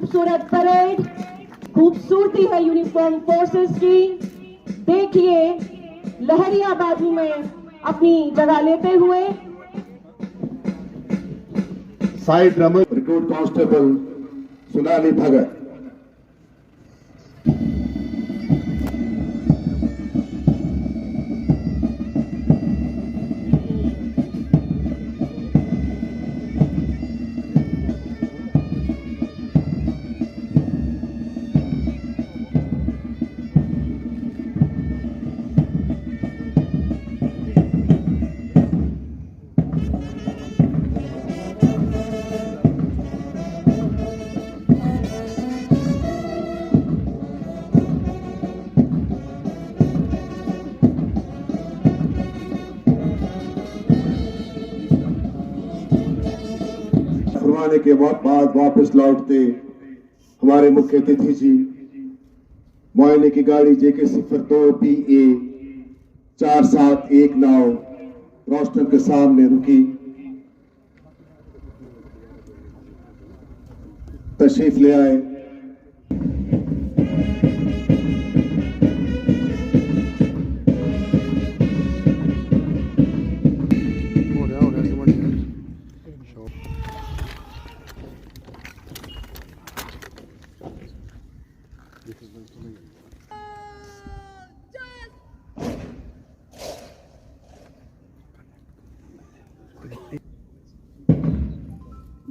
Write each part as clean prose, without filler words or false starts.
खूबसूरत परेड, खूबसूरती है यूनिफॉर्म फोर्सेस की। देखिए लहरिया बाजू में अपनी जगह लेते हुए side drummer recruit constable Sonali Bhagat. फरमाने के बाद वापस लौटते हमारे मुख्य अतिथि जी मुआयने की गाड़ी JK 02 PA 4719 रोस्टर के सामने रुकी। तशरीफ ले आए।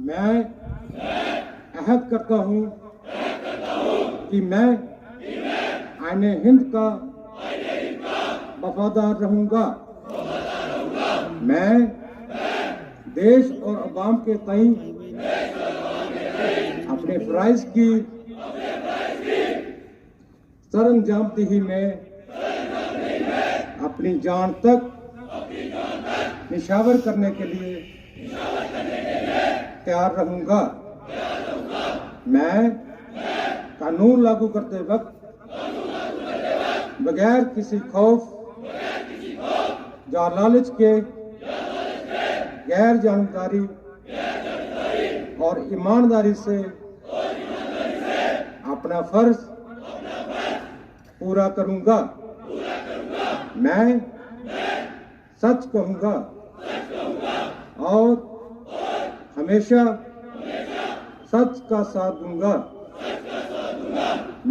मैं अहद करता हूं कि मैं आईने हिंद का वफादार रहूंगा। मैं देश और अवाम के तई अपने फराइज की सरअंजामदही में अपनी जान तक निशावर करने के लिए तैयार रहूंगा। मैं कानून लागू करते वक्त बगैर किसी खौफ या लालच के गैर जानकारी और ईमानदारी से अपना फर्ज पूरा करूंगा। मैं सच कहूंगा और हमेशा सच का साथ दूंगा।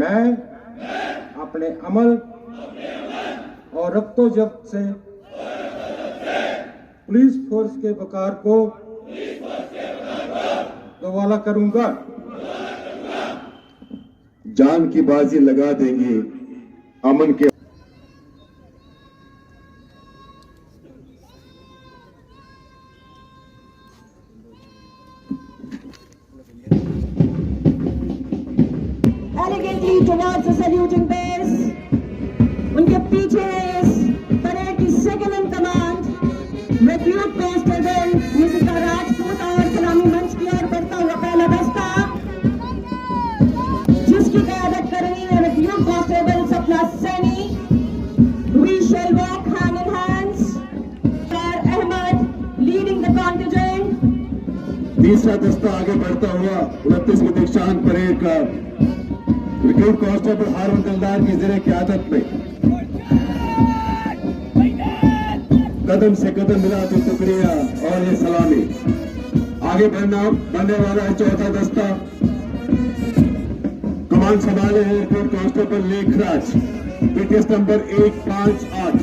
मैं अपने अमल और रफ्तो-जब्त से पुलिस फोर्स के वकार को गवाला करूंगा। जान की बाजी लगा देंगे अमन के। elegantly towards the saluting base. उनके पीछे है इस परेड की second in command recruit constable Nishita Rajput और सलामी मंच की ओर बढ़ता हुआ पहला दस्ता जिसकी क़यादत कर रही है रिक्रूट कांस्टेबल सपना Saini. We shall walk hand in hands. Ahmed leading the contingent. तीसरा दस्ता आगे बढ़ता हुआ 29वीं दीक्षांत परेड का रिक्रूट कांस्टेबल हारून दिलदार की ज़ेरे क़यादत में कदम से कदम मिलाती टुकड़ियां और ये सलामी। आगे बढ़ने वाला है चौथा दस्ता। कमान संभाले हैं recruit constable Lekhraj BTS number 158।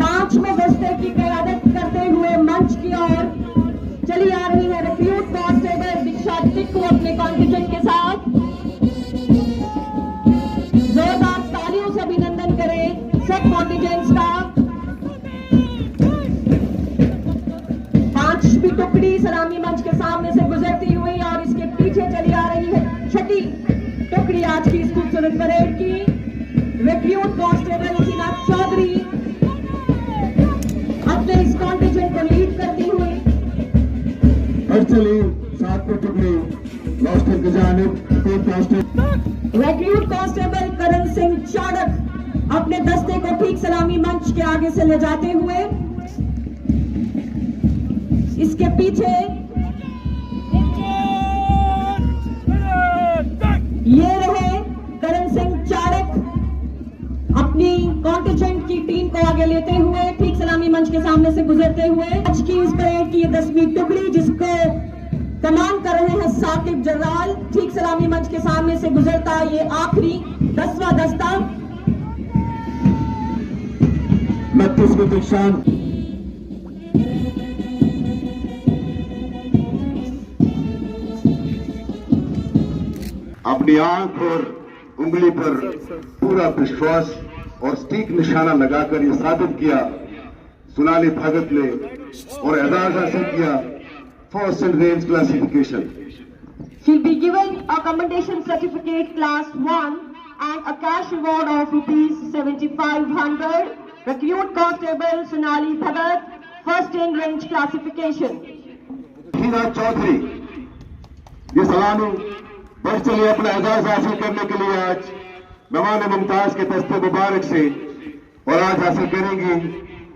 पांचवें दस्ते की क़यादत करते हुए मंच की ओर चली आ रही है रिक्रूट कांस्टेबल दीक्षा टिक्कू अपने कॉन्टिजेंट के साथ। जोरदार तालियों से अभिनंदन करें सब कॉन्टिजेंट्स का। पांचवी टुकड़ी सलामी मंच के सामने से गुजरती हुई और इसके पीछे चली आ रही है छठी टुकड़ी आज की इस खूबसूरत परेड की रिक्रूट कांस्टेबल सीनाथ चौधरी अपने इस कॉन्टिजेंट को लीड करती हुई। चली सातवीं टुकड़ी रोस्टर की जानिब रिक्रूट कांस्टेबल करण सिंह चाड़क अपने दस्ते को ठीक सलामी मंच के आगे से ले जाते हुए इसके पीछे ये रहे करण सिंह चाड़क अपनी कॉन्टिजेंट की टीम को आगे लेते हुए ठीक सलामी मंच के सामने से गुजरते हुए आज की इस परेड की 10वीं टुकड़ी जिसको कमान कर रहे हैं साकिब जर्राल, ठीक सलामी मंच के सामने से गुजरता ये आखिरी 10वां दस्ता 29वीं दीक्षांत अपनी आंख और उंगली पर पूरा विश्वास और सटीक निशाना लगाकर ये साबित किया सोनाली भगत ने और एजाज हासिल किया first in range classification. She'll be given a commendation certificate class 1 and a cash reward of rupees 7500. Recruit Constable Sonali Bhagat, first in range classification. हीरा चौधरी ये सलामी बढ़ चली अपना एजाज हासिल करने के लिए आज मेहमान मुमताज के दस्ते मुबारक से और आज हासिल करेंगी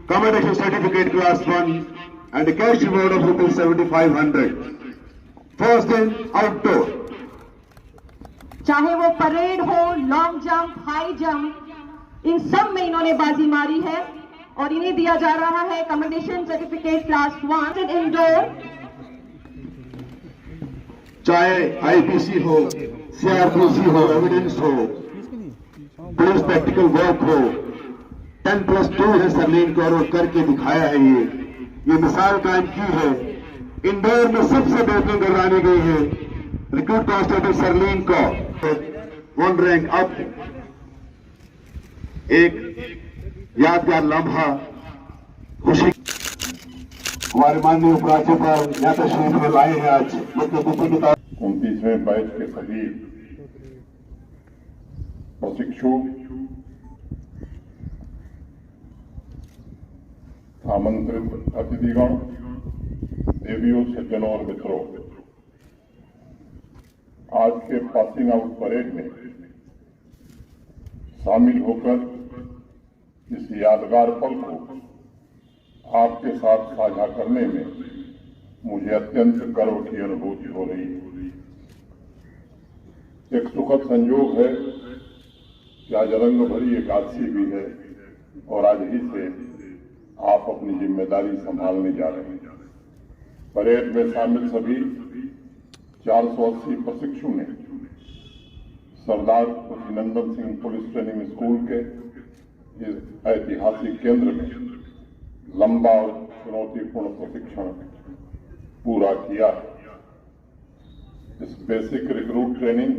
commendation certificate class 1 and a cash reward of rupees 7500. First in outdoor. चाहे वो परेड हो, लॉन्ग जंप, हाई जंप, इन सब में इन्होंने बाजी मारी है और इन्हें दिया जा रहा है कमेंडेशन सर्टिफिकेट क्लास 1 इंडोर। चाहे आईपीसी हो, सीआरपीसी हो, एविडेंस हो, पुलिस प्रैक्टिकल वर्क हो, 10+2 है सरलीन को और करके दिखाया है ये मिसाल कायम की है। इंदौर में सबसे बेहतरीन गर्दानी गई है रिक्रूट कांस्टेबल सरलीन को 1 रैंक अप। एक यादगार लम्हा खुशी हमारे माननीय उपराज्यपाल यहाँ तशरीफ में लाए हैं आज मतलब 29वें बैच के सभी प्रशिक्षु आमंत्रित अतिथिगण, देवियों, सज्जनों और मित्रों, आज के पासिंग आउट परेड में शामिल होकर इस यादगार पल को आपके साथ साझा करने में मुझे अत्यंत गर्व की अनुभूति हो रही है। एक सुखद संयोग है कि आज रंग भरी एकादशी भी है और आज ही से आप अपनी जिम्मेदारी संभालने जा रहे हैं। परेड में शामिल सभी 480 प्रशिक्षु ने सरदार कुशीनंदन सिंह पुलिस ट्रेनिंग स्कूल के इस ऐतिहासिक केंद्र में लंबा और चुनौतीपूर्ण प्रशिक्षण पूरा किया। इस बेसिक रिक्रूट ट्रेनिंग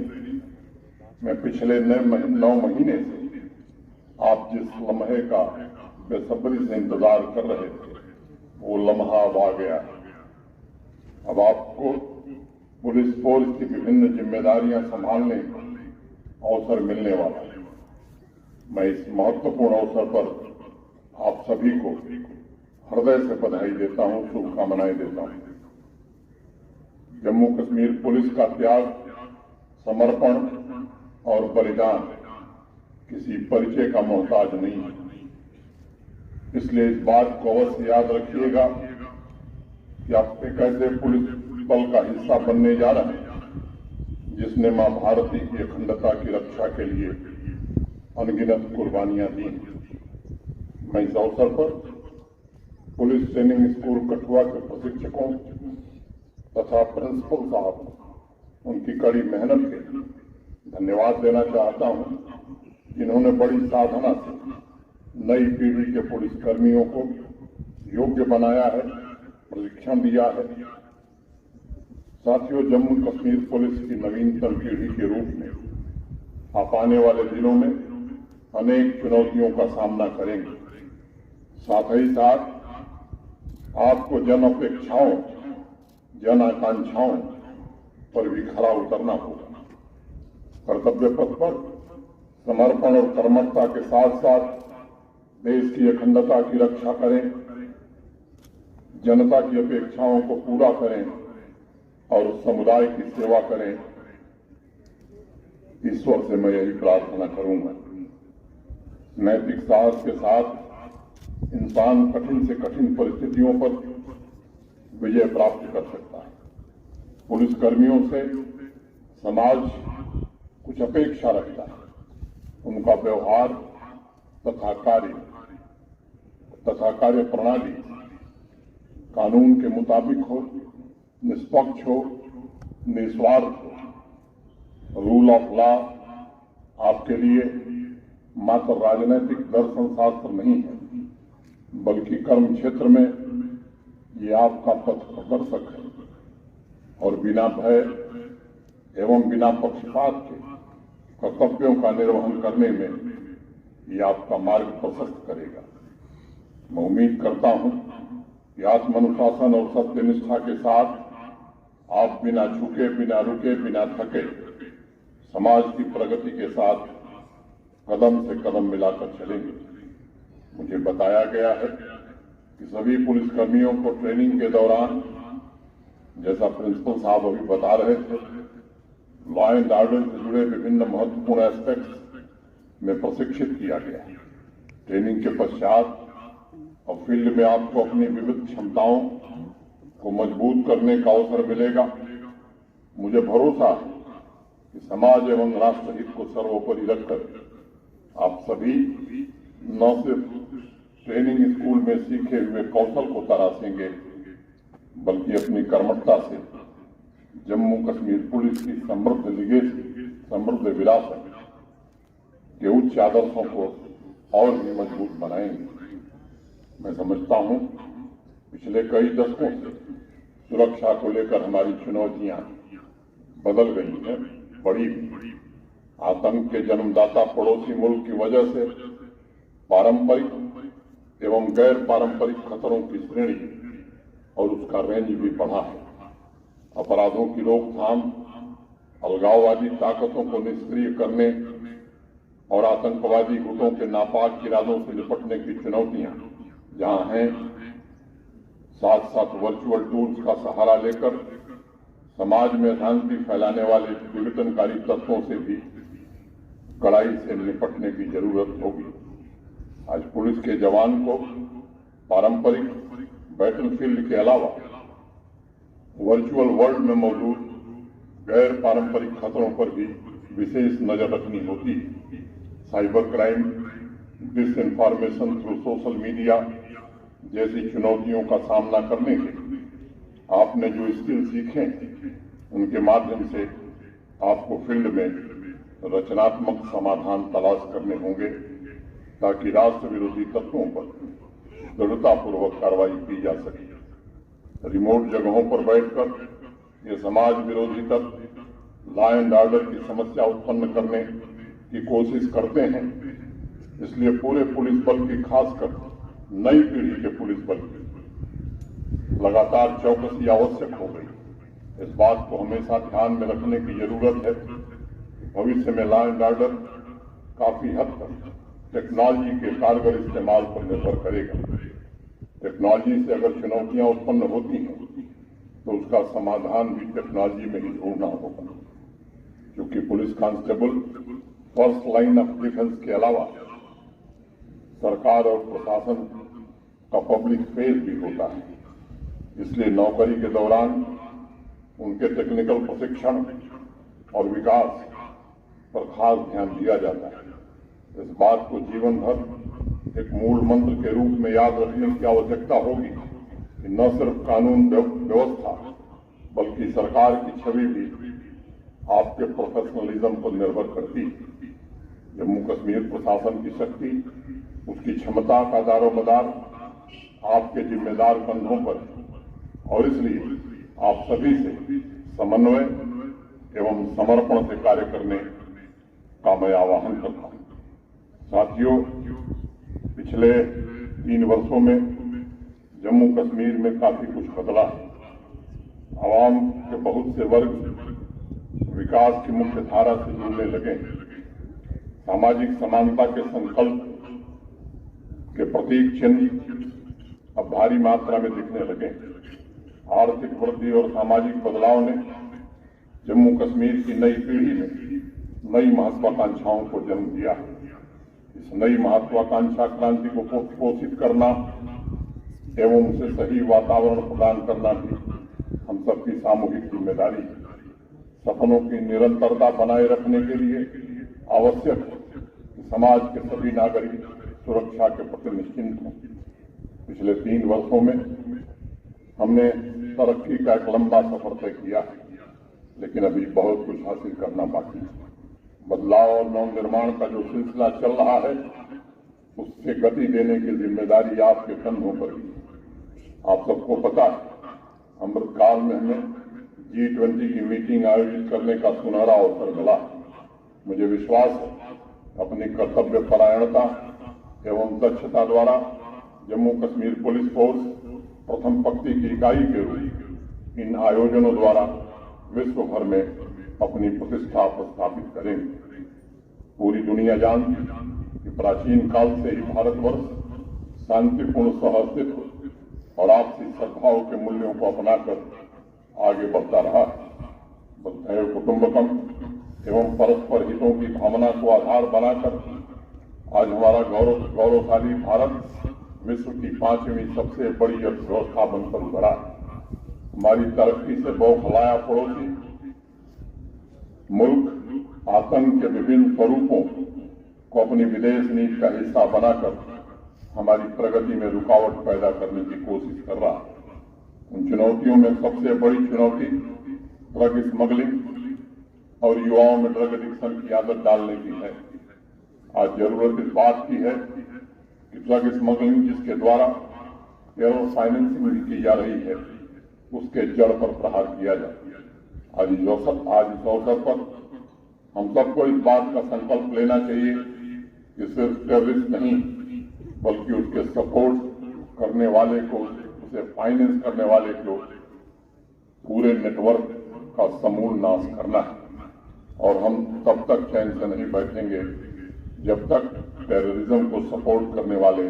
में पिछले 9 महीने से आप जिस लम्हे का बेसब्री से इंतजार कर रहे थे वो लम्हा अब आ गया। अब आपको पुलिस फोर्स की विभिन्न जिम्मेदारियां संभालने का अवसर मिलने वाला है। मैं इस महत्वपूर्ण अवसर पर आप सभी को हृदय से बधाई देता हूं, शुभकामनाएं देता हूं। जम्मू कश्मीर पुलिस का त्याग, समर्पण और बलिदान किसी परिचय का मोहताज नहीं है। इसलिए इस बात को अवश्य याद रखिएगा कि आप एक ऐसे पुलिस बल का हिस्सा बनने जा रहे हैं जिसने मां भारती की अखंडता की रक्षा के लिए अनगिनत कुर्बानियां दी। मैं इस अवसर पर पुलिस ट्रेनिंग स्कूल कठुआ के प्रशिक्षकों तथा प्रिंसिपल साहब उनकी कड़ी मेहनत के धन्यवाद देना चाहता हूं। इन्होंने बड़ी साधना से नई पीढ़ी के पुलिस कर्मियों को योग्य बनाया है, प्रशिक्षण दिया है। साथियों, जम्मू कश्मीर पुलिस की नवीनतम पीढ़ी के रूप में आप आने वाले दिनों में अनेक चुनौतियों का सामना करेंगे। साथ ही साथ आपको जन अपेक्षाओं, जन आकांक्षाओं पर भी खरा उतरना होगा। कर्तव्य पथ पर समर्पण और कर्मठता के साथ साथ देश की अखंडता की रक्षा करें, जनता की अपेक्षाओं को पूरा करें और उस समुदाय की सेवा करें। ईश्वर से मैं यही प्रार्थना करूंगा। नैतिक साहस के साथ इंसान कठिन से कठिन परिस्थितियों पर विजय प्राप्त कर सकता है। पुलिस कर्मियों से समाज कुछ अपेक्षा रखता है। उनका व्यवहार तथा कार्य प्रणाली कानून के मुताबिक हो, निष्पक्ष हो, निस्वार्थ हो। रूल ऑफ लॉ आपके लिए मात्र राजनीतिक दर्शन शास्त्र नहीं है, बल्कि कर्म क्षेत्र में ये आपका पथ प्रदर्शक है और बिना भय एवं बिना पक्षपात के कर्तव्यों का निर्वहन करने में ये आपका मार्ग प्रशस्त करेगा। मैं उम्मीद करता हूं कि आत्मानुशासन और सत्यनिष्ठा के साथ आप बिना झुके, बिना रुके, बिना थके समाज की प्रगति के साथ कदम से कदम मिलाकर चलेंगे। मुझे बताया गया है कि सभी पुलिसकर्मियों को ट्रेनिंग के दौरान, जैसा प्रिंसिपल साहब अभी बता रहे थे, लॉ एंड ऑर्डर से जुड़े विभिन्न महत्वपूर्ण एस्पेक्ट्स में प्रशिक्षित किया गया। ट्रेनिंग के पश्चात और फील्ड में आपको अपनी विविध क्षमताओं को मजबूत करने का अवसर मिलेगा। मुझे भरोसा है कि समाज एवं राष्ट्र हित को सर्वोपरि रखकर आप सभी न सिर्फ ट्रेनिंग स्कूल में सीखे हुए कौशल को तराशेंगे, बल्कि अपनी कर्मठता से जम्मू कश्मीर पुलिस की समृद्ध लिगेसी, समृद्ध विरासत के उच्च आदर्शों को और भी मजबूत बनाएंगे। मैं समझता हूं पिछले कई दशकों से सुरक्षा को लेकर हमारी चुनौतियां बदल गई हैं, बढ़ी हुई। आतंक के जन्मदाता पड़ोसी मुल्क की वजह से पारंपरिक एवं गैर पारंपरिक खतरों की श्रेणी और उसका रेंज भी बढ़ा है। अपराधों की रोकथाम, अलगाववादी ताकतों को निष्क्रिय करने और आतंकवादी गुटों के नापाक इरादों से निपटने की चुनौतियां जहां हैं, साथ साथ वर्चुअल टूल्स का सहारा लेकर समाज में अशांति फैलाने वाले विघटनकारी तत्वों से भी कड़ाई से निपटने की जरूरत होगी। आज पुलिस के जवान को पारंपरिक बैटलफील्ड के अलावा वर्चुअल वर्ल्ड में मौजूद गैर पारंपरिक खतरों पर भी विशेष नजर रखनी होती है। Cyber crime, disinformation through social media जैसी चुनौतियों का सामना करने के आपने जो स्किल सीखे उनके माध्यम से आपको फील्ड में रचनात्मक समाधान तलाश करने होंगे, ताकि राष्ट्र विरोधी तत्वों पर दृढ़तापूर्वक कार्रवाई की जा सके। रिमोट जगहों पर बैठकर ये समाज विरोधी तत्व लॉ एंड ऑर्डर की समस्या उत्पन्न करने की कोशिश करते हैं। इसलिए पूरे पुलिस बल की, खासकर नई पीढ़ी के पुलिस बल की लगातार चौकसी आवश्यक हो गई। इस बात को हमेशा ध्यान में रखने की जरूरत है कि भविष्य में लॉ एंड ऑर्डर काफी हद तक टेक्नोलॉजी के कारगर इस्तेमाल पर निर्भर करेगा। टेक्नोलॉजी से अगर चुनौतियां उत्पन्न होती हैं तो उसका समाधान भी टेक्नोलॉजी में ही ढूंढना होगा, क्योंकि police constable first line of defence के अलावा सरकार और प्रशासन का पब्लिक फेस भी होता है। इसलिए नौकरी के दौरान उनके टेक्निकल प्रशिक्षण और विकास पर खास ध्यान दिया जाता है। इस बात को जीवन भर एक मूल मंत्र के रूप में याद रखने की आवश्यकता होगी कि न सिर्फ कानून व्यवस्था बल्कि सरकार की छवि भी आपके प्रोफेशनलिज्म पर निर्भर करती है। जम्मू कश्मीर प्रशासन की शक्ति, उसकी क्षमता का दारोमदार आपके जिम्मेदार कंधों पर है और इसलिए आप सभी से समन्वय एवं समर्पण से कार्य करने का मैं आह्वान करता हूं। साथियों, पिछले 3 वर्षों में जम्मू कश्मीर में काफी कुछ बदला है। आवाम के बहुत से वर्ग विकास की मुख्य धारा से जुड़ने लगे। सामाजिक समानता के संकल्प के प्रतीक चिन्ह अब भारी मात्रा में दिखने लगे। आर्थिक वृद्धि और सामाजिक बदलाव ने जम्मू कश्मीर की नई पीढ़ी में नई महत्वाकांक्षाओं को जन्म दिया है। इस नई महत्वाकांक्षा क्रांति को पोषित करना एवं उसे सही वातावरण प्रदान करना भी हम सबकी सामूहिक जिम्मेदारी है। सपनों की निरंतरता बनाए रखने के लिए आवश्यक है कि समाज के सभी नागरिक सुरक्षा के प्रति निश्चिंत हों। पिछले 3 वर्षों में हमने तरक्की का एक लंबा सफर तय किया है, लेकिन अभी बहुत कुछ हासिल करना बाकी है। बदलाव और नवनिर्माण का जो सिलसिला चल रहा है, उससे गति देने की जिम्मेदारी आपके कंधों पर है। आप सबको पता है, अमृतकाल में हमें G20 की मीटिंग आयोजित करने का सुनहरा अवसर मिला। मुझे विश्वास है अपनी कर्तव्य परायणता एवं दक्षता द्वारा जम्मू कश्मीर पुलिस फोर्स प्रथम पंक्ति की इकाई के रूप इन आयोजनों द्वारा विश्व भर में अपनी प्रतिष्ठा स्थापित करेंगे। पूरी दुनिया जानती है कि प्राचीन काल से ही भारतवर्ष शांतिपूर्ण सहअस्तित्व और आपसी सद्भाव के मूल्यों को अपनाकर आगे बढ़ता रहा है। वसुधैव कुटुंबकम एवं परस्पर हितों की भावना को आधार बनाकर आज हमारा गौरवशाली भारत विश्व की 5वीं सबसे बड़ी अर्थव्यवस्था बनकर उभरा। हमारी तरक्की से बौखलाया पड़ोसी मुल्क आतंक के विभिन्न स्वरूपों को अपनी विदेश नीति का हिस्सा बनाकर हमारी प्रगति में रुकावट पैदा करने की कोशिश कर रहा है। उन चुनौतियों में सबसे बड़ी चुनौती ड्रग स्मगलिंग और युवाओं में ड्रग एडिक्शन की आदत डालने की है। आज जरूरत इस बात की है कि ड्रग स्मगलिंग जिसके द्वारा टेरर फाइनेंसिंग भी की जा रही है, उसके जड़ पर प्रहार किया जाए। आज इस अवसर पर हम सबको इस बात का संकल्प लेना चाहिए कि सिर्फ टेररिस्ट नहीं बल्कि उसके सपोर्ट करने वाले को, उसे फाइनेंस करने वाले को पूरे नेटवर्क का समूल नाश करना है। और हम तब तक चैन से नहीं बैठेंगे जब तक टेररिज्म को सपोर्ट करने वाले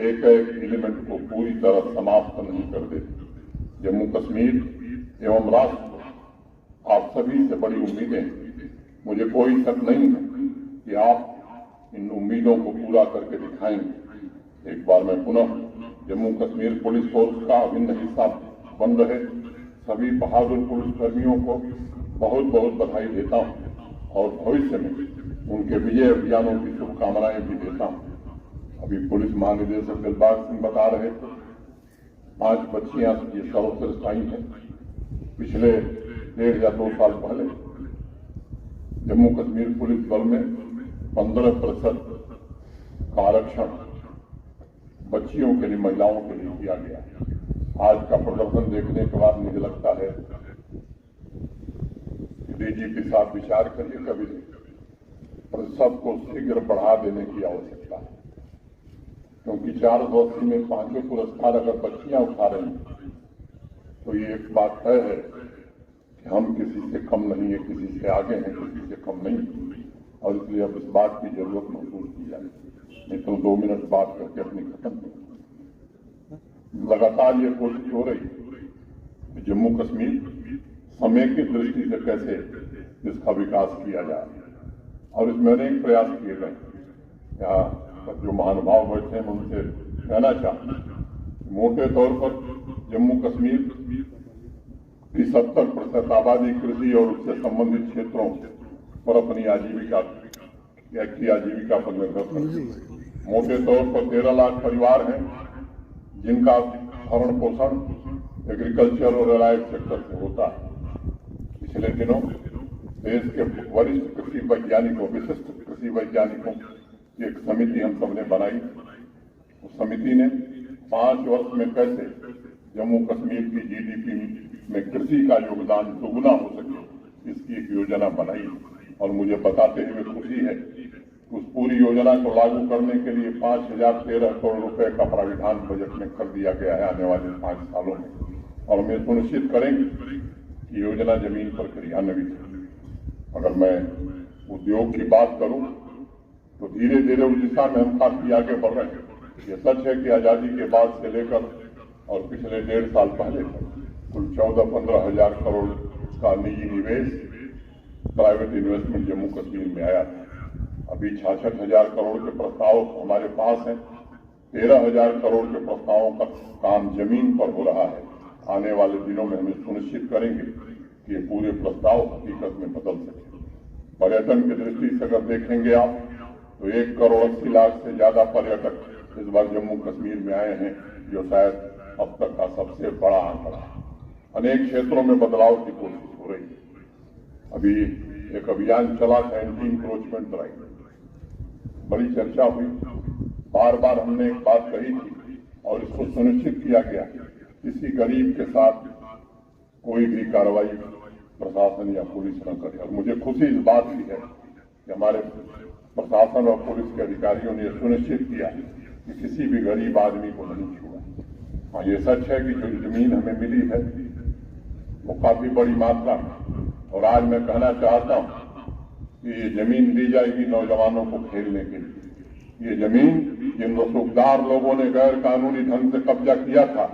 एक एलिमेंट को पूरी तरह समाप्त नहीं कर देते। जम्मू कश्मीर एवं राष्ट्र आप सभी से बड़ी उम्मीदें हैं। मुझे कोई शक नहीं है कि आप इन उम्मीदों को पूरा करके दिखाएंगे। एक बार मैं पुनः जम्मू कश्मीर पुलिस फोर्स का अभिन्न हिस्सा बन रहे सभी बहादुर पुलिसकर्मियों को बहुत बहुत बधाई देता हूं और भविष्य में उनके विजय अभियानों की शुभकामनाएं भी देता हूं। अभी पुलिस महानिदेशक दिलबाग सिंह बता रहे थे 5 बच्चियां ये सर्वश्रेष्ठ आई हैं। पिछले 1.5 या 2 साल पहले जम्मू कश्मीर पुलिस बल में 15% का आरक्षण बच्चियों के लिए, महिलाओं के लिए किया गया। आज का प्रदर्शन देखने के बाद मुझे लगता है कि डीजीपी साहब विचार करिए कभी प्रतिशत को शीघ्र बढ़ा देने की आवश्यकता है, क्योंकि 480 में 5वें पुरस्कार अगर बच्चियां उठा रही हैं तो ये एक बात तय है कि हम किसी से कम नहीं है, किसी से आगे हैं, किसी से कम नहीं। और इसलिए अब इस बात की जरूरत महसूस की जाए, नहीं तो 2 मिनट बात करके अपनी खत्म। लगातार ये कोशिश हो रही है कि जम्मू कश्मीर समय की दृष्टि से कैसे इसका विकास किया जाए, और इसमें अनेक प्रयास किए गए। यहाँ जो महानुभाव बैठे हैं उनसे कहना चाहूँ, मोटे तौर पर जम्मू कश्मीर की 70% आबादी कृषि और उससे संबंधित क्षेत्रों पर अपनी आजीविका पर निर्भर करती है। मोटे तौर पर 13 लाख परिवार हैं जिनका भरण पोषण एग्रीकल्चर और एलाइड सेक्टर से होता है। पिछले दिनों देश के वरिष्ठ कृषि वैज्ञानिकों, विशिष्ट कृषि वैज्ञानिकों की एक समिति हम सबने बनाई। उस समिति ने 5 वर्ष में कैसे जम्मू कश्मीर की जीडीपी में कृषि का योगदान दोगुना हो सके, इसकी एक योजना बनाई। और मुझे बताते हुए खुशी है कि उस पूरी योजना को लागू करने के लिए 5013 करोड़ रुपए का प्राविधान बजट में कर दिया गया है आने वाले 5 सालों में। और हम सुनिश्चित करेंगे कि योजना जमीन पर क्रियान्वित है। अगर मैं उद्योग की बात करूं तो धीरे धीरे उस दिशा में हम काफी आगे बढ़ रहे हैं। ये सच है कि आजादी के बाद से लेकर और पिछले 1.5 साल पहले कुल 14-15 हजार करोड़ का निजी निवेश, प्राइवेट इन्वेस्टमेंट जम्मू कश्मीर में आया था। अभी 66 हजार करोड़ के प्रस्ताव हमारे पास हैं 13,000 करोड़ के प्रस्तावों का काम जमीन पर हो रहा है। आने वाले दिनों में हम सुनिश्चित करेंगे कि ये पूरे प्रस्ताव हकीकत में बदल सके। पर्यटन की दृष्टि से अगर देखेंगे आप तो 1 करोड़ 80 लाख से ज्यादा पर्यटक इस बार जम्मू कश्मीर में आए हैं, जो शायद अब तक का सबसे बड़ा आंकड़ा है। अनेक क्षेत्रों में बदलाव की कोशिश हो रही है। अभी एक अभियान चला था एंटी इंक्रोचमेंट ड्राइव, बड़ी चर्चा हुई। बार बार हमने एक बात कही थी और इसको सुनिश्चित किया गया किसी गरीब के साथ कोई भी कार्रवाई प्रशासन या पुलिस न करे। और मुझे खुशी इस बात की है कि हमारे प्रशासन और पुलिस के अधिकारियों ने सुनिश्चित किया कि किसी भी गरीब आदमी को नहीं छुआ। हाँ, ये सच है कि जो जमीन हमें मिली है वो काफी बड़ी मात्रा में, और आज मैं कहना चाहता हूं कि ये जमीन दी जाएगी नौजवानों को खेलने के लिए। ये जमीन जिन रसूखदार लोगों ने गैर कानूनी ढंग से कब्जा किया था,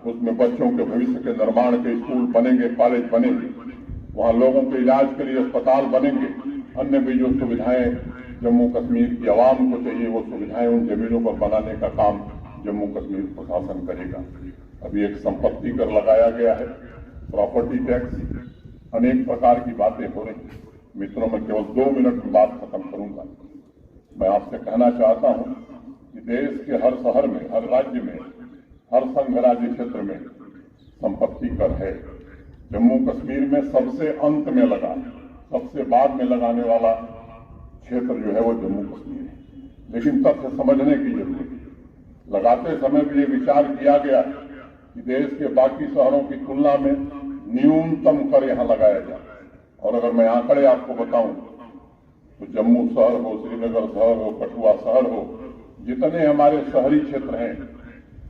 उसमें बच्चों के भविष्य के निर्माण के स्कूल बनेंगे, कॉलेज बनेंगे, वहां लोगों के इलाज के लिए अस्पताल बनेंगे, अन्य भी जो सुविधाएं जम्मू कश्मीर की आवाम को चाहिए वो सुविधाएं उन जमीनों पर बनाने का काम जम्मू कश्मीर प्रशासन करेगा। अभी एक संपत्ति कर लगाया गया है, प्रॉपर्टी टैक्स, अनेक प्रकार की बातें हो रही। मित्रों, मैं केवल 2 मिनट में बात खत्म करूंगा। मैं आपसे कहना चाहता हूं कि देश के हर शहर में, हर राज्य में, हर संघ राज्य क्षेत्र में संपत्ति कर है। जम्मू कश्मीर में सबसे अंत में लगा, सबसे बाद में लगाने वाला क्षेत्र जो है वो जम्मू कश्मीर है। लेकिन तथ्य समझने की जरूरत है। लगाते समय भी ये विचार किया गया कि देश के बाकी शहरों की तुलना में न्यूनतम कर यहां लगाया जाए। और अगर मैं आंकड़े आपको बताऊं तो जम्मू शहर हो, श्रीनगर शहर हो, कठुआ शहर हो, जितने हमारे शहरी क्षेत्र हैं,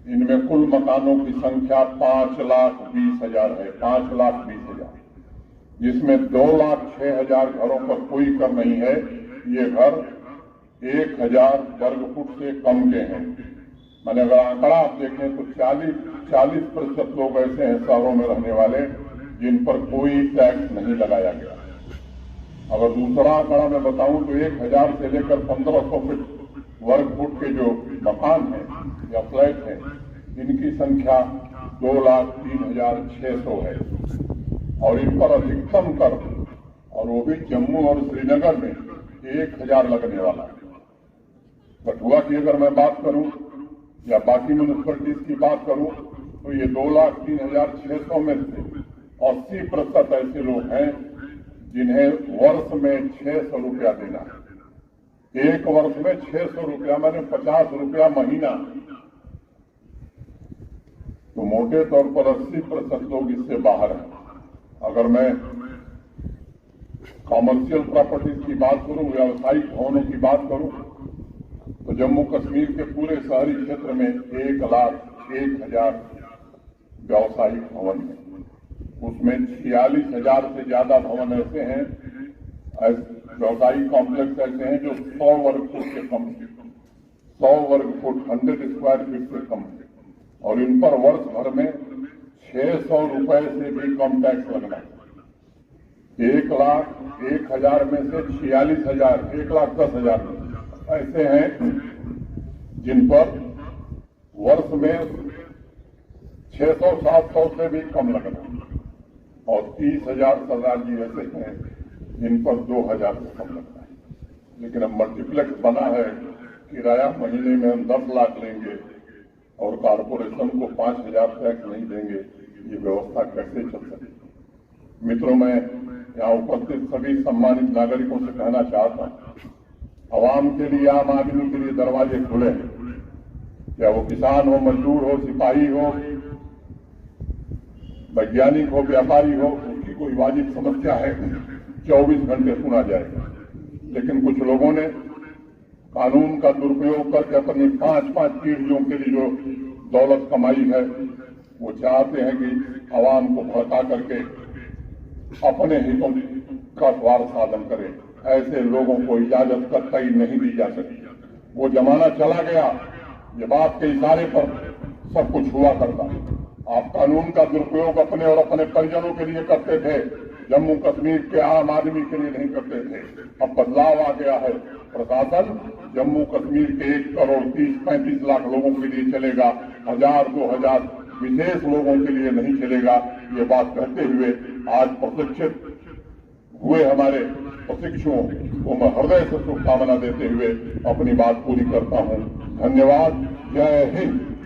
इनमें कुल मकानों की संख्या 5,20,000 है। 5,20,000, जिसमें 2,06,000 घरों पर कोई कर नहीं है। ये घर 1,000 वर्ग फुट से कम के हैं। मैंने अगर आंकड़ा आप देखें तो 40% लोग ऐसे हैं शहरों में रहने वाले जिन पर कोई टैक्स नहीं लगाया गया। अगर दूसरा आंकड़ा मैं बताऊं तो 1,000 से लेकर 1,500 वर्ग फुट के जो मकान हैं या फ्लैट हैं, इनकी संख्या 2,03,600 है। और इन पर अधिकतम कर, और वो भी जम्मू और श्रीनगर में 1,000 लगने वाला है। कठुआ की अगर मैं बात करूं या बाकी म्यूनिसिपैलिटीज की बात करूं तो ये 2,03,600 में से 80% ऐसे लोग हैं जिन्हें वर्ष में 600 रुपया देना है। एक वर्ष में 600 रुपया, मैंने 50 रुपया महीना। तो मोटे तौर पर 80% लोग इससे बाहर हैं। अगर मैं कॉमर्शियल प्रॉपर्टीज की बात करूं, व्यावसायिक भवनों की बात करूं, तो जम्मू कश्मीर के पूरे शहरी क्षेत्र में 1,01,000 व्यावसायिक भवन है। उसमें 46,000 से ज्यादा भवन ऐसे हैं, व्यावसायिक कॉम्प्लेक्स ऐसे हैं जो 100 वर्ग फुट से कम है, 100 वर्ग फुट 100 स्क्वायर फीट से कम है। और इन पर वर्ष भर में 600 रुपए से भी कम टैक्स लगना है। 1,01,000 में से 46,000, 1,10,000 ऐसे हैं जिन पर वर्ष में 600-700 से भी कम लगना, और 30,000 सरदार जी ऐसे हैं जिन पर 2,000 से कम लगना है। लेकिन अब मल्टीप्लेक्स बना है, किराया महीने में हम 10 लाख लेंगे और कारपोरेशन को 5,000 टैक्स नहीं देंगे। ये व्यवस्था कैसे चल सकेगी? मित्रों, मैं यहाँ उपस्थित सभी सम्मानित नागरिकों से कहना चाहता हूँ, आवाम के लिए, आम आदमी के लिए दरवाजे खुले हैं। क्या वो किसान हो, मजदूर हो, सिपाही हो, वैज्ञानिक हो, व्यापारी हो, उसकी कोई वाजिब समस्या है 24 घंटे सुना जाएगा। लेकिन कुछ लोगों ने कानून का दुरुपयोग करके अपनी 5-5 पीढ़ियों के लिए जो दौलत कमाई है, वो चाहते हैं कि आवाम को भड़का करके अपने हितों का स्वार्थ साधन करें। ऐसे लोगों को इजाजत कतई नहीं दी जा सकती। वो जमाना चला गया जब आपके इशारे पर सब कुछ हुआ करता। आप कानून का दुरुपयोग अपने और अपने परिजनों के लिए करते थे, जम्मू कश्मीर के आम आदमी के लिए नहीं करते थे। अब बदलाव आ गया है। प्रशासन जम्मू कश्मीर के 1 करोड़ 30-35 लाख लोगों के लिए चलेगा, 1000-2000 विशेष लोगों के लिए नहीं चलेगा। ये बात कहते हुए आज प्रशिक्षित हुए हमारे प्रशिक्षुओं को मैं हृदय से शुभकामना देते हुए अपनी बात पूरी करता हूं। धन्यवाद। जय हिंद।